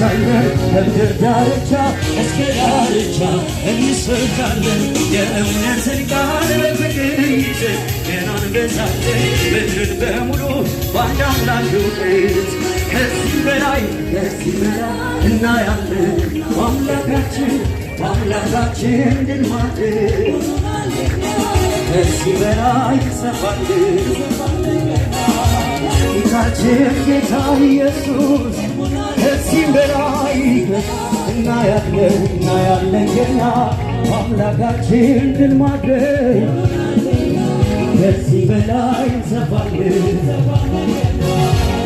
እናነሳለን ከምድር ዳርቻ እስከ ዳርቻ እንሰብካለን የእውነትን ቃል በፍቅር ይዘን ገና እንበዛለን ምድርን በሙሉ በአንድ አምላክ እውቀት ከዚህ በላይ እናያለን በአምላካችን ድል ማድረግ ከዚህ በላይ እንሰፋለን ጌታችን ጌታ ኢየሱስ ከዚህ በላይ እናያለን ገና በአምላካችን ድል ማድረግ ከዚህ በላይ እንሰፋለን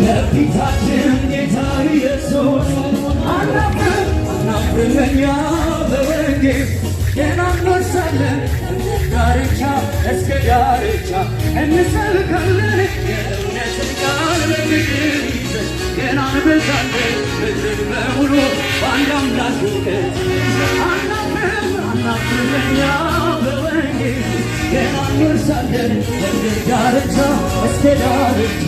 ለፊታችን ጌታ ኢየሱስ አናፍርም እኛ በወንጌል ገና እንወርሳለን ዳርቻ እስከ ዳርቻ እንሰብካለን የእውነትን ቃል በፍቅር ይዘን ገና እንበዛለን ምድርን በሙሉ በአንድ አምላክ እውቀት አናፍርም እኛ በወንጌል ገና እንወርሳለን ዳርቻ እስከ ዳርቻ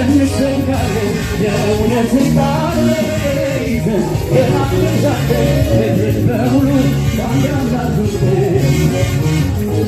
እንሰብካለን የእውነትን ቃል በፍቅር ይዘን ገና እንበዛለን ምድርን በሙሉ በአንድ አምላክ እውቀት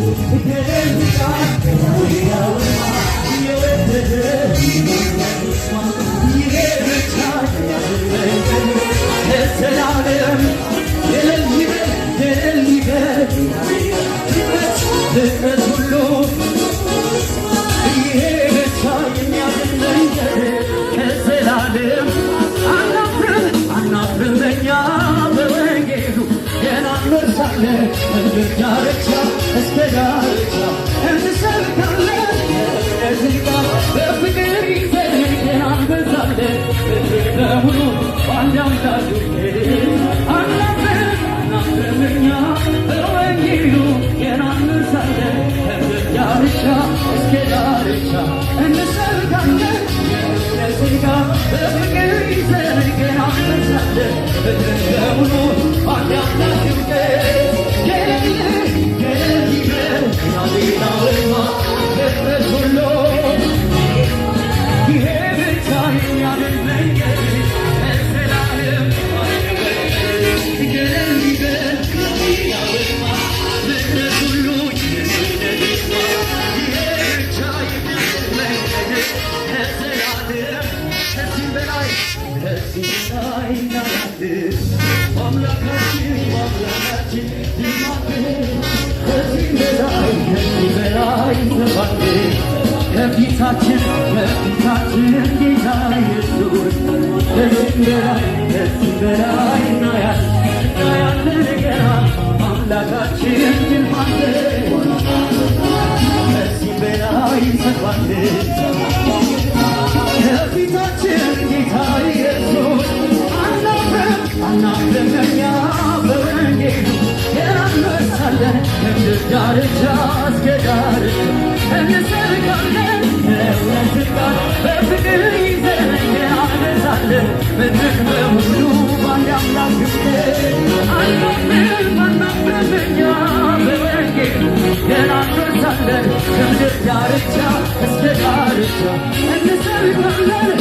ዳርቻ እስከ ዳርቻ እንሰብካለን የእውነትን ቃል በፍቅር ይዘን ገና እንበዛለን ምድርን በሙሉ በአንድ አምላክ አናፍርም እኛ በወንጌሉ ገና እንበዛለን ዳርቻ እስከ ዳርቻ እንሰብካለን የእውነትን ቃል በፍቅር ይዘን ገና እንበዛለን ምድርን በሙሉ በአንድ አምላክ ከፊታችን ጌታ ኢየሱስ ከዚህ በላይ እናያለን ገና አምላካችን ድል ማድረግ ከዚህ በላይ እንሰፋለን ከፊታችን ጌታ ኢየሱስ አናፍርም እኛ በወንጌሉ ገና እንወርሳለን ከምድር ዳርቻ እስከ ዳርቻ እንሰብካለን የእውነትን ቃል በፍቅር ይዘን ገና እንበዛለን ምድርን በሙሉ በአንድ አምላክ አናፍርም እኛ በወንጌሉ ገና እንወርሳለን ከምድር ዳርቻ እስከ ዳርቻ እንሰብካለን